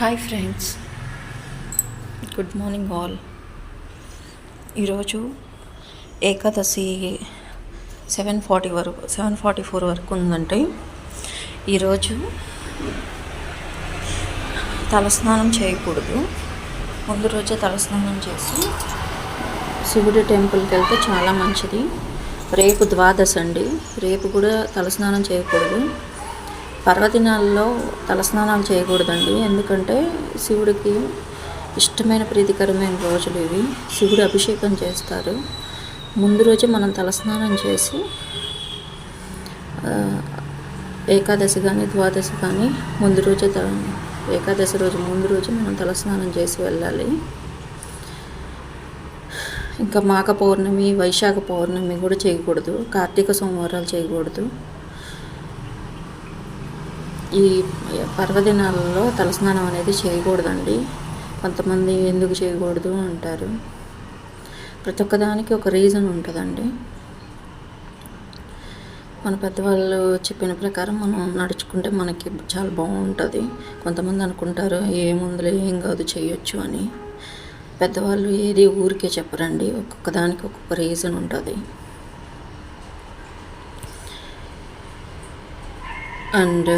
Hi friends, good morning all. ఈరోజు ఏకాదశి 7:44 వరకు ఉందంటే ఈరోజు తలస్నానం చేయకూడదు. ముందు రోజే తలస్నానం చేసి శివుడి టెంపుల్కి వెళ్తే చాలా మంచిది. రేపు ద్వాదశి అండి, రేపు కూడా తలస్నానం చేయకూడదు. పర్వదినాల్లో తలస్నానాలు చేయకూడదండి, ఎందుకంటే శివుడికి ఇష్టమైన ప్రీతికరమైన రోజులు ఇవి. శివుడు అభిషేకం చేస్తారు. ముందు రోజే మనం తలస్నానం చేసి ఏకాదశి కానీ ద్వాదశి కానీ ముందు రోజే ఏకాదశి రోజు ముందు రోజు మనం తలస్నానం చేసి వెళ్ళాలి. ఇంకా మాఘ పౌర్ణమి, వైశాఖ పౌర్ణమి కూడా చేయకూడదు. కార్తీక సోమవారాలు చేయకూడదు. ఈ పర్వదినాలలో తలస్నానం అనేది చేయకూడదండి. కొంతమంది ఎందుకు చేయకూడదు అంటారు. ప్రతి ఒక్కదానికి ఒక రీజన్ ఉంటుందండి. మన పెద్దవాళ్ళు చెప్పిన ప్రకారం మనం నడుచుకుంటే మనకి చాలా బాగుంటుంది. కొంతమంది అనుకుంటారు ఏముందులే, ఏం కాదు, చేయొచ్చు అని. పెద్దవాళ్ళు ఏది ఊరికే చెప్పరండి, ఒక్కొక్క దానికి ఒక్కొక్క రీజన్ ఉంటుంది. అండ్